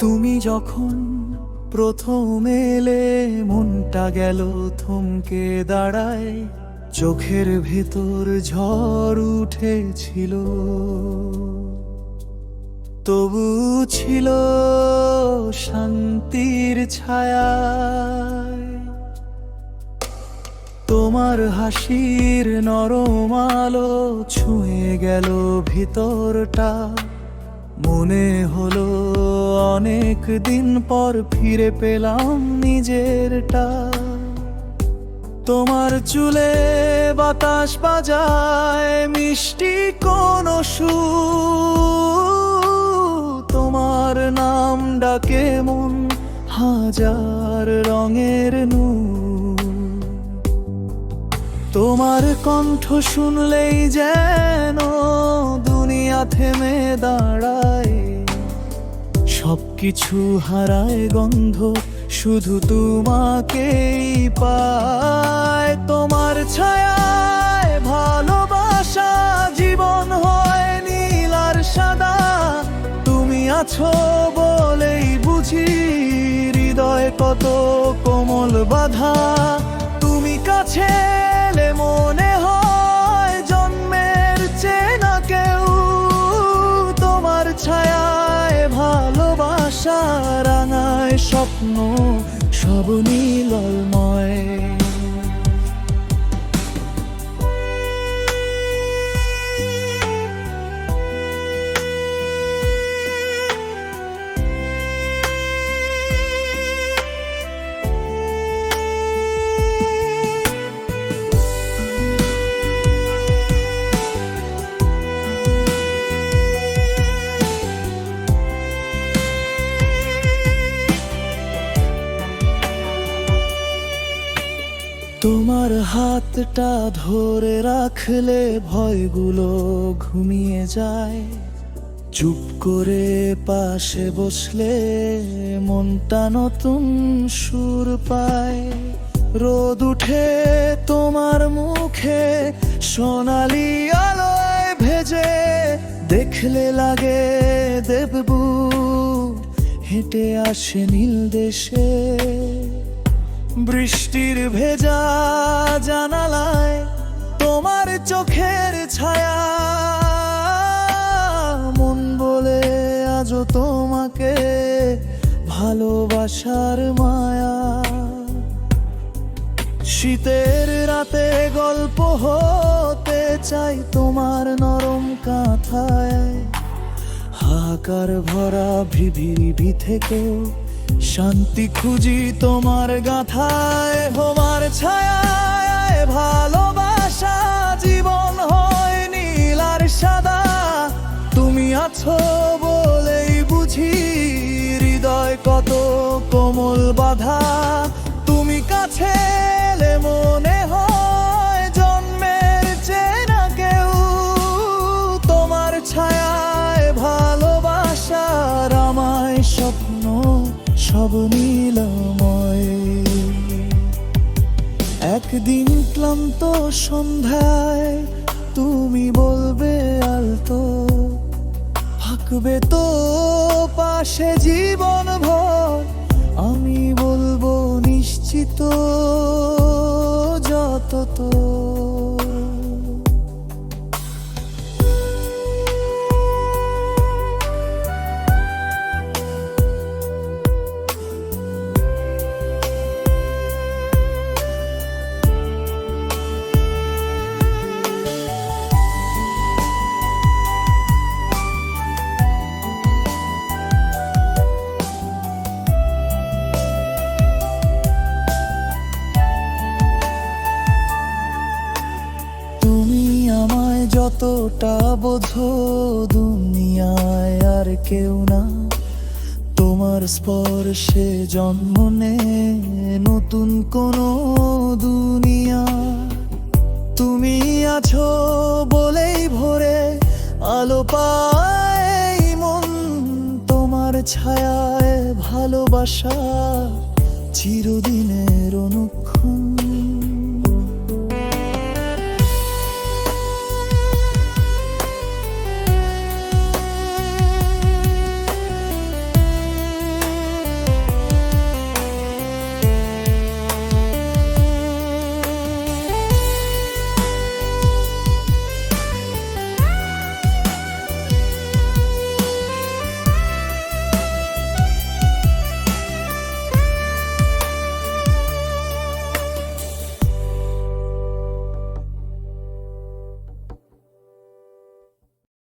তুমি যখন প্রথম এলে মনটা গেল থমকে দাঁড়ায়, চোখের ভেতর ঝড় উঠেছিল, তবু ছিল শান্তির ছায়া। তোমার হাসির নরম আলো ছুঁয়ে গেল ভিতরটা, মনে হলো অনেক দিন পর ফিরে পেলাম নিজেরটা। তোমার চুলে বাতাস বাজায় মিষ্টি কোন সুর, তোমার নাম ডাকে মন হাজার রঙের নূর। তোমার কণ্ঠ শুনলেই যেন দুনিয়া থেমে দাঁড়ায়, সবকিছু হারায় গন্ধ, শুধু তোমাকেই পায়। তোমার ছায়ায় ভালোবাসা জীবন হয় নীল আর সাদা, তুমি আছো বলেই বুঝি হৃদয় কত কোমল বাধা। তুমি কাছে এলে মনে হয় জন্মের চেনা কেউ, তোমার ছায়ায় ভালোবাসা রাঙায় স্বপ্ন সব নীলময়। তোমার হাতটা ধরে রাখলে ভয়গুলো ঘুমিয়ে যায়, চুপ করে পাশে বসলে মনটা নতুন সুর পায়। রোদ উঠে তোমার মুখে সোনালি আলোয় ভেজে, দেখলে লাগে দেববু হেঁটে আসে নীল দেশে। বৃষ্টির ভেজা জানালায় তোমার চোখের ছায়া, মন বলে আজও তোমাকে ভালোবাসার মায়া। শীতের রাতে গল্প হতে চাই তোমার নরম কাঁথায়, হাহাকার ভরা ভিড়ি থেকেও শান্তি খুঁজি তোমার গাথায়। তোমার ছায়ায় ভালোবাসা জীবন হয় নীল আর সাদা, তুমি আছো বলেই বুঝি হৃদয় কত কোমল বাধা। তুমি কাছে এলে মনে হয় জন্মের চেনা কেউ, তোমার ছায়ায় ভালোবাসার আমায় স্বপ্ন সব নীলময়। একদিন ক্লান্ত সন্ধ্যায় তুমি বলবে আলতো, থাকবে তো পাশে জীবন ভর, আমি বলবো নিশ্চিত যত তো। যতটা বোঝো দুনিয়ায় আর কেউ না, তোমার স্পর্শে জন্ম নেয় নতুন কোনো দুনিয়া। তুমি আছো বলেই ভোরে আলো পায় মন, তোমার ছায়ায় ভালোবাসা চিরদিনের অনুক্ষণ।